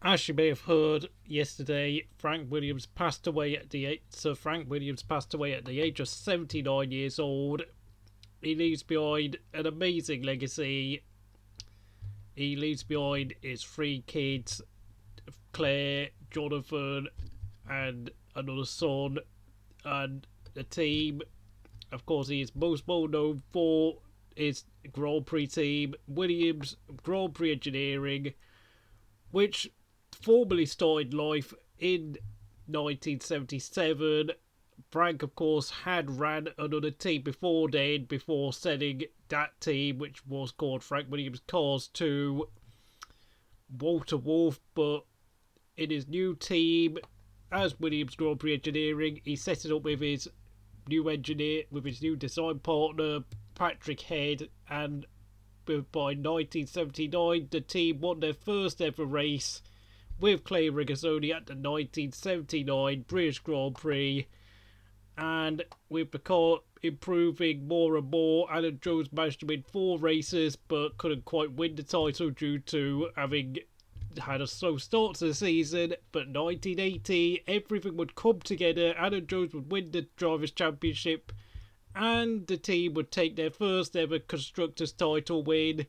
As you may have heard yesterday, Sir Frank Williams passed away at the age of 79 years old. He leaves behind an amazing legacy. He leaves behind his three kids, Claire, Jonathan, and another son, and the team. Of course, he is most well known for his Grand Prix team, Williams Grand Prix Engineering, which formally started life in 1977. Frank, of course, had ran another team before then, before selling that team, which was called Frank Williams Cars, to Walter Wolf. But in his new team, as Williams Grand Prix Engineering, he set it up with his new design partner, Patrick Head, and by 1979, the team won their first ever race with Clay Regazzoni at the 1979 British Grand Prix. And with the car improving more and more, Alan Jones managed to win 4 races but couldn't quite win the title due to having had a slow start to the season. But 1980, everything would come together. Alan Jones would win the Drivers' Championship and the team would take their first ever Constructors title win.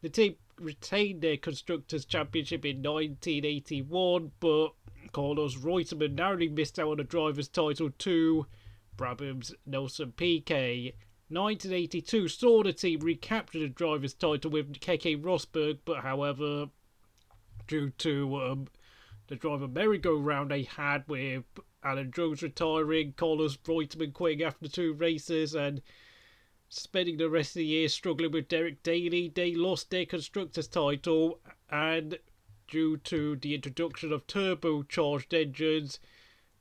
The team retained their Constructors Championship in 1981, but Carlos Reutemann narrowly missed out on the Drivers' title to Brabham's Nelson Piquet. 1982 saw the team recapture the Drivers' title with Keke Rosberg, but however, due to the driver merry-go-round they had with Alan Jones retiring, Carlos Reutemann quitting after 2 races, and spending the rest of the year struggling with Derek Daly, they lost their Constructors title. And due to the introduction of turbocharged engines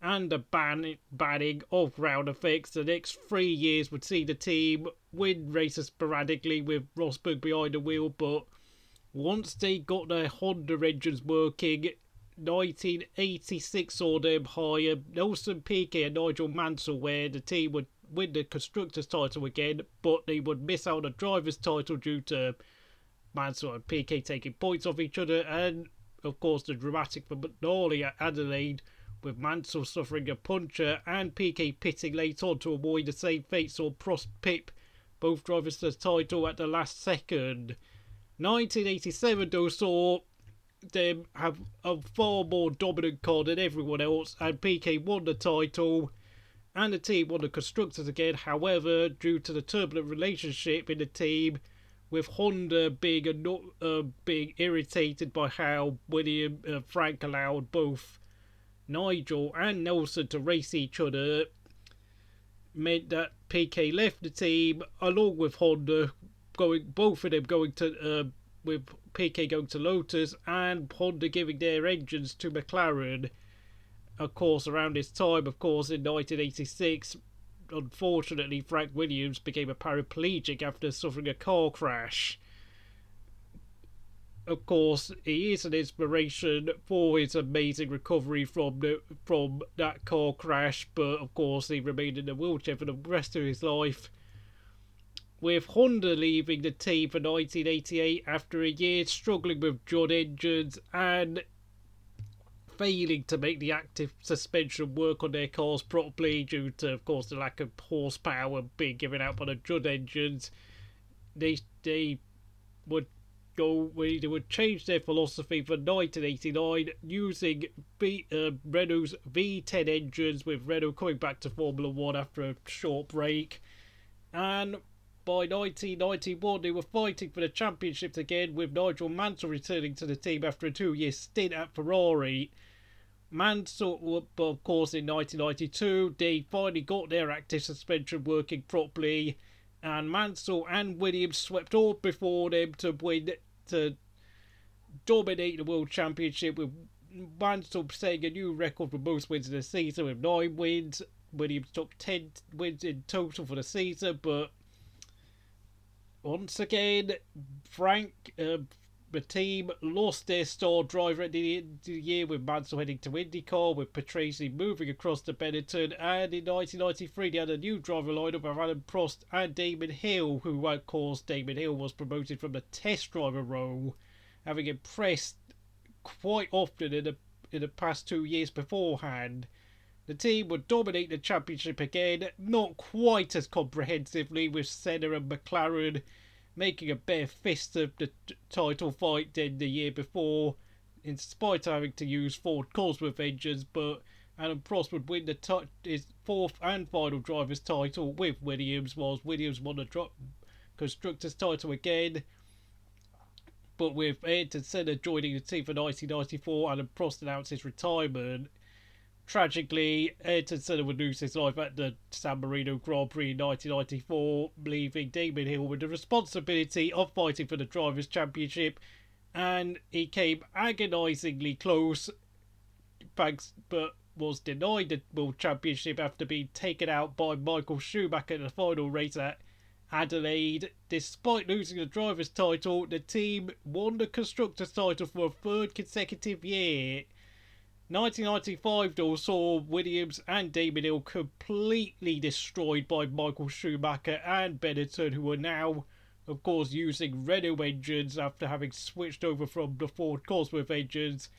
and the banning of ground effects, the next 3 years would see the team win races sporadically with Rosberg behind the wheel. But once they got their Honda engines working, 1986 saw them hire Nelson Piquet and Nigel Mansell, where the team would win the Constructors title again, but they would miss out on the Drivers' title due to Mansell and Piquet taking points off each other, and of course the dramatic finale at Adelaide with Mansell suffering a puncture and Piquet pitting late on to avoid the same fate, saw Prost pip both drivers to the title at the last second. 1987 though saw them have a far more dominant car than everyone else, and Piquet won the title and the team won the Constructors again. However, due to the turbulent relationship in the team, with Honda being irritated by how Frank allowed both Nigel and Nelson to race each other, meant that Piquet left the team along with Honda, both of them going to with Piquet going to Lotus and Honda giving their engines to McLaren. Of course, around this time, of course, in 1986, unfortunately, Frank Williams became a paraplegic after suffering a car crash. Of course, he is an inspiration for his amazing recovery from that car crash, but of course, he remained in a wheelchair for the rest of his life. With Honda leaving the team for 1988 after a year struggling with Judd engines and failing to make the active suspension work on their cars properly due to, of course, the lack of horsepower being given out by the Judd engines, they would change their philosophy for 1989 using Renault's V10 engines, with Renault coming back to Formula 1 after a short break. And by 1991, they were fighting for the championships again, with Nigel Mansell returning to the team after a 2-year stint at Ferrari. Mansell, but of course, in 1992, they finally got their active suspension working properly, and Mansell and Williams swept all before them to dominate the World Championship, with Mansell setting a new record for most wins in the season with 9 wins. Williams took 10 wins in total for the season, but once again, the team lost their star driver at the end of the year, with Mansell heading to IndyCar, with Patrese moving across to Benetton, and in 1993 they had a new driver lineup of Alain Prost and Damon Hill, who, of course, Damon Hill was promoted from the test driver role, having impressed quite often in the past 2 years beforehand. The team would dominate the championship again, not quite as comprehensively, with Senna and McLaren making a bare fist of the title fight than the year before, in spite of having to use Ford Cosworth engines. But Alan Prost would win his fourth and final driver's title with Williams, whilst Williams won the constructor's title again. But with Ayrton Senna joining the team for 1994, Alan Prost announced his retirement. Tragically, Ayrton Senna would lose his life at the San Marino Grand Prix in 1994, leaving Damon Hill with the responsibility of fighting for the Drivers' Championship, and he came agonisingly close, but was denied the World Championship after being taken out by Michael Schumacher in the final race at Adelaide. Despite losing the Drivers' title, the team won the Constructors' title for a third consecutive year. 1995 though saw Williams and Damon Hill completely destroyed by Michael Schumacher and Benetton, who were now, of course, using Renault engines after having switched over from the Ford Cosworth engines.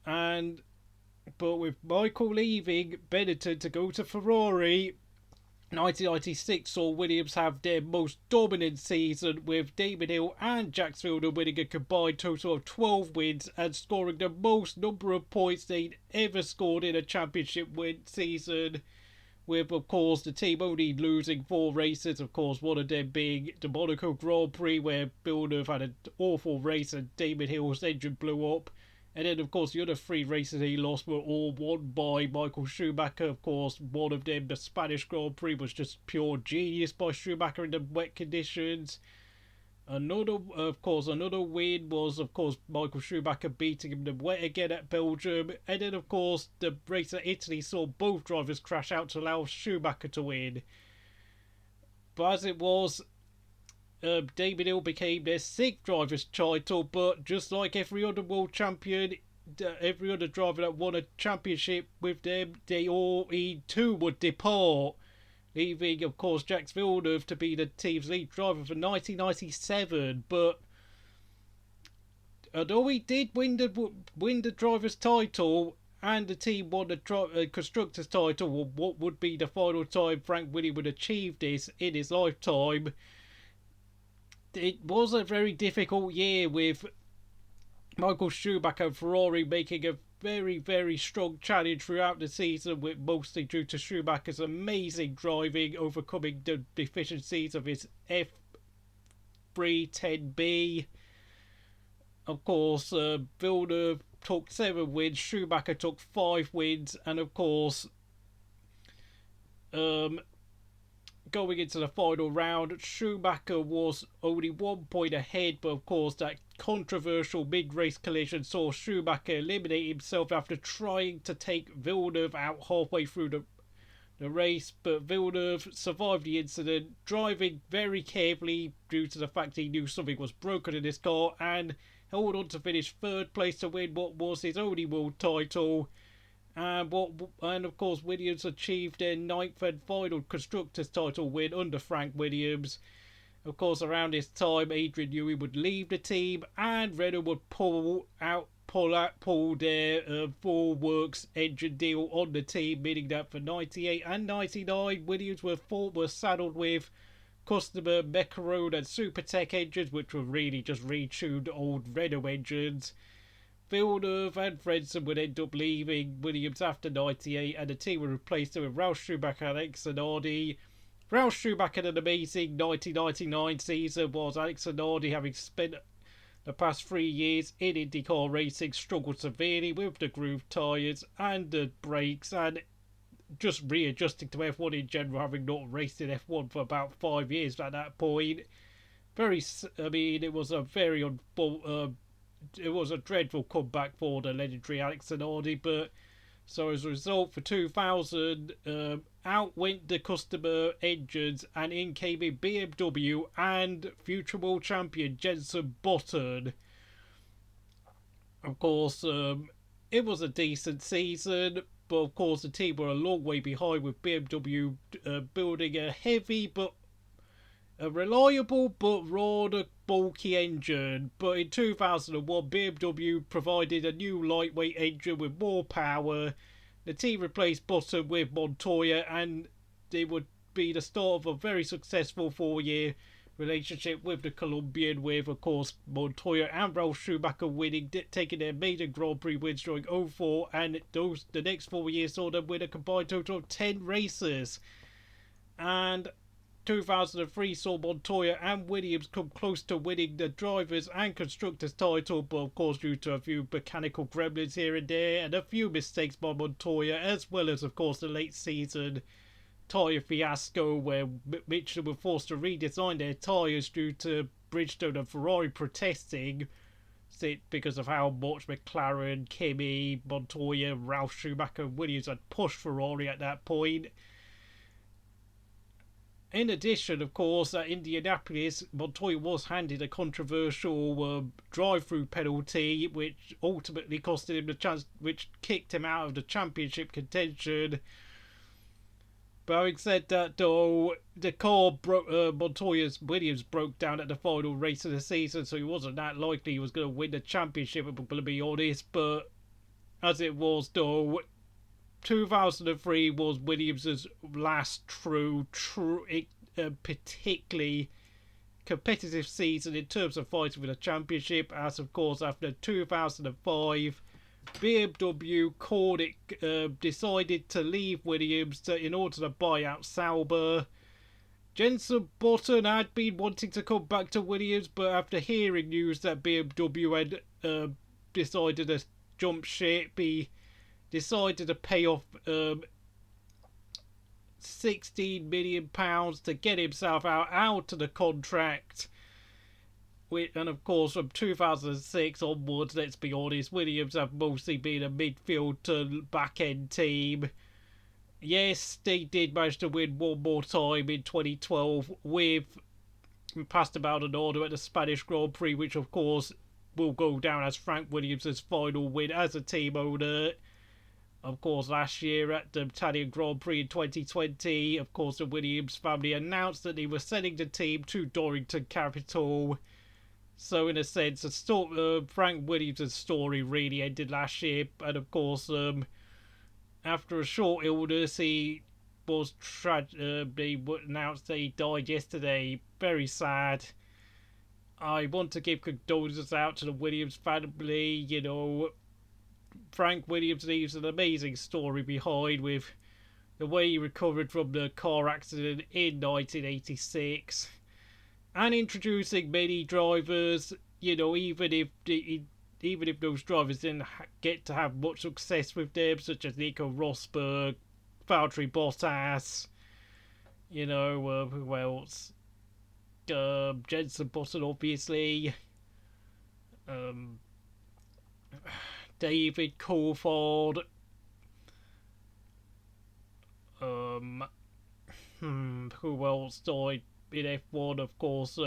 But with Michael leaving Benetton to go to Ferrari, 1996 saw Williams have their most dominant season, with Damon Hill and Jacques Villeneuve winning a combined total of 12 wins and scoring the most number of points they'd ever scored in a championship win season, with, of course, the team only losing 4 races, of course, one of them being the Monaco Grand Prix, where Villeneuve had an awful race and Damon Hill's engine blew up. And then, of course, the other 3 races he lost were all won by Michael Schumacher. Of course, one of them, the Spanish Grand Prix, was just pure genius by Schumacher in the wet conditions. Another win was, of course, Michael Schumacher beating him in the wet again at Belgium. And then, of course, the race at Italy saw both drivers crash out to allow Schumacher to win. But as it was, Damon Hill became their 6th driver's title, but just like every other world champion, every other driver that won a championship with them, he too would depart, leaving, of course, Jacques Villeneuve to be the team's lead driver for 1997. But although he did win the driver's title and the team won the constructor's title, what would be the final time Frank Willy would achieve this in his lifetime, it was a very difficult year, with Michael Schumacher and Ferrari making a very, very strong challenge throughout the season, with mostly due to Schumacher's amazing driving, overcoming the deficiencies of his F310B. Of course, Villeneuve took 7 wins, Schumacher took 5 wins, and of course, going into the final round, Schumacher was only 1 point ahead, but of course that controversial mid-race collision saw Schumacher eliminate himself after trying to take Villeneuve out halfway through the race. But Villeneuve survived the incident, driving very carefully due to the fact he knew something was broken in his car, and held on to finish 3rd place to win what was his only world title. And of course, Williams achieved their 9th and final constructors' title win under Frank Williams. Of course, around this time, Adrian Newey would leave the team, and Renault would pull their full works engine deal on the team, meaning that for 98 and 99, Williams were saddled with customer Macaron and Supertech engines, which were really just retuned old Renault engines. Villeneuve and Frentzen would end up leaving Williams after 98, and the team would replace them with Ralf Schumacher and Alex Zanardi. Ralf Schumacher had an amazing 1999 season, whilst Alex Zanardi, having spent the past 3 years in IndyCar racing, struggled severely with the groove tyres and the brakes, and just readjusting to F1 in general, having not raced in F1 for about 5 years at that point. It was a very it was a dreadful comeback for the legendary Alex Zanardi, but so as a result, for 2000, out went the customer engines, and in came in BMW and future world champion Jenson Button. Of course, it was a decent season, but of course the team were a long way behind, with BMW building a heavy but a reliable but rather bulky engine. But in 2001, BMW provided a new lightweight engine with more power. The team replaced Button with Montoya, and it would be the start of a very successful 4-year relationship with the Colombian, with, of course, Montoya and Ralf Schumacher winning, taking their maiden Grand Prix wins during 04, and the next 4 years saw them win a combined total of 10 races. And 2003 saw Montoya and Williams come close to winning the drivers and constructors title, but of course due to a few mechanical gremlins here and there and a few mistakes by Montoya, as well as of course the late season tyre fiasco where Michelin were forced to redesign their tyres due to Bridgestone and Ferrari protesting because of how much McLaren, Kimi, Montoya, Ralf Schumacher and Williams had pushed Ferrari at that point. In addition, of course, at Indianapolis, Montoya was handed a controversial drive-through penalty, which ultimately costed him the chance, which kicked him out of the championship contention. But having said that, though, the car Montoya's Williams broke down at the final race of the season, so he wasn't that likely he was going to win the championship, I'm going to be honest. But as it was, though, 2003 was Williams' last particularly competitive season in terms of fighting for the championship, as of course after 2005 BMW called it, decided to leave Williams in order to buy out Sauber. Jenson Button had been wanting to come back to Williams, but after hearing news that BMW had decided to jump ship, he decided to pay off £16 million to get himself out of the contract. And of course, from 2006 onwards, let's be honest, Williams have mostly been a midfield to back-end team. Yes, they did manage to win one more time in 2012 with Pastor Maldonado at the Spanish Grand Prix, which of course will go down as Frank Williams' final win as a team owner. Of course, last year at the Italian Grand Prix in 2020, of course, the Williams family announced that they were selling the team to Dorrington Capital. So, in a sense, Frank Williams' story really ended last year. And, of course, after a short illness, he was they announced that he died yesterday. Very sad. I want to give condolences out to the Williams family. You know, Frank Williams leaves an amazing story behind, with the way he recovered from the car accident in 1986. And introducing many drivers, you know, even if those drivers didn't get to have much success with them, such as Nico Rosberg, Valtteri Bottas, you know, who else? Jenson Button, obviously. David Coulthard. Who else died in F1? Of course,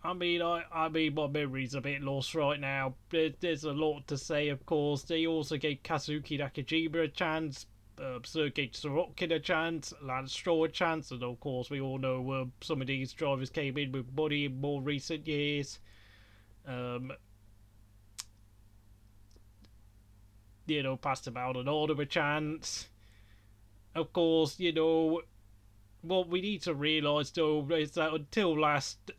I mean, my memory's a bit lost right now. There's a lot to say, of course. They also gave Kazuki Nakajima a chance, Sergei Sorokin a chance, Lance Stroll a chance, and of course we all know some of these drivers came in with money in more recent years. You know, Pastor Maldonado a chance. Of course, you know, what we need to realise though is that until last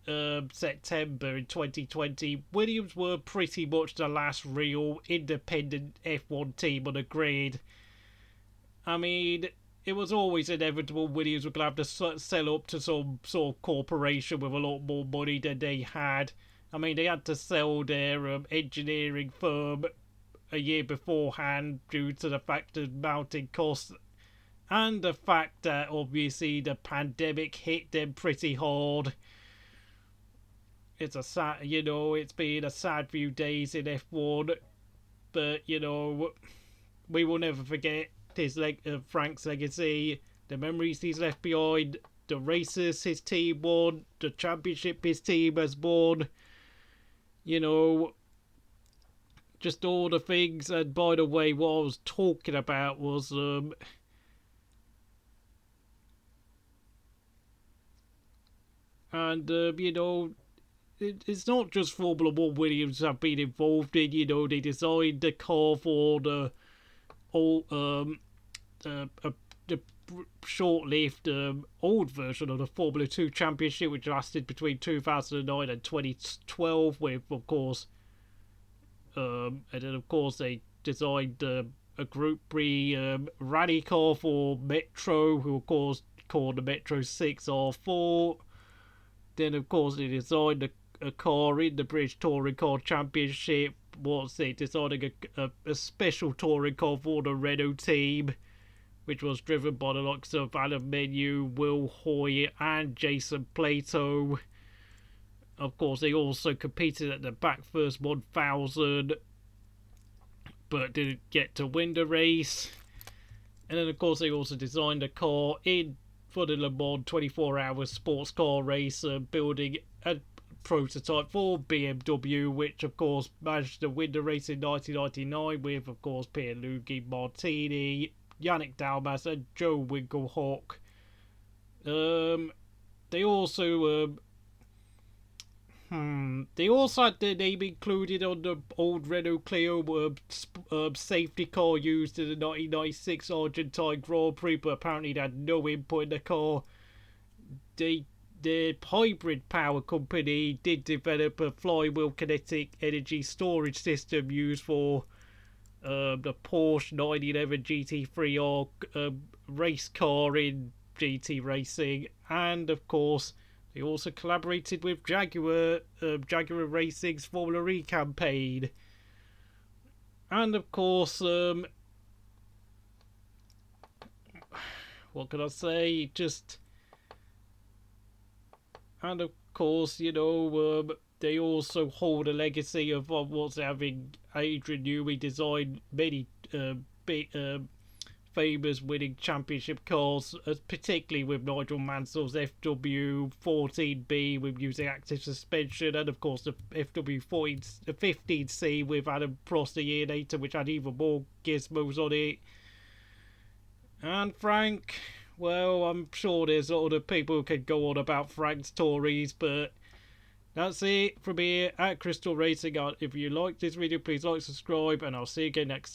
September in 2020, Williams were pretty much the last real independent F1 team on the grid. I mean, it was always inevitable Williams were going to have to sell up to some sort of corporation with a lot more money than they had. I mean, they had to sell their engineering firm a year beforehand due to the fact of mounting costs and the fact that obviously the pandemic hit them pretty hard. It's a sad, you know, it's been a sad few days in F1, but you know, we will never forget Frank's legacy, the memories he's left behind, the races his team won, the championship his team has won, you know, just all the things. And by the way, what I was talking about was And, it's not just Formula One Williams have been involved in. They designed the car for the the short-lived old version of the Formula 2 Championship, which lasted between 2009 and 2012, with, of course, and then, of course, they designed a Group 3 rally car for Metro, who, of course, called the Metro 6R4. Then, of course, they designed a car in the British Touring Car Championship. Was they designing a special touring car for the Renault team, which was driven by the likes of Adam Menu, Will Hoy, and Jason Plato. Of course, they also competed at the Bathurst 1000, but didn't get to win the race. And then, of course, they also designed a car for the Le Mans 24-hour sports car race, building a prototype for BMW, which, of course, managed to win the race in 1999 with, of course, Pierluigi Martini, Yannick Dalmas, and Joe Winkelhock. They also had their name included on the old Renault Clio safety car used in the 1996 Argentine Grand Prix, but apparently they had no input in the car. The hybrid power company did develop a flywheel kinetic energy storage system used for the Porsche 911 GT3R race car in GT racing, and of course they also collaborated with Jaguar Racing's Formula E campaign. And of course, what can I say? And of course, they also hold a legacy of what's having Adrian Newey design many famous winning championship cars, particularly with Nigel Mansell's FW14B with using active suspension, and of course the FW15C with Adam Prost a year later, which had even more gizmos on it. And Frank, well, I'm sure there's other people who can go on about Frank's stories, but that's it from here at Crystal Racing. If you like this video, please like, subscribe, and I'll see you again next time.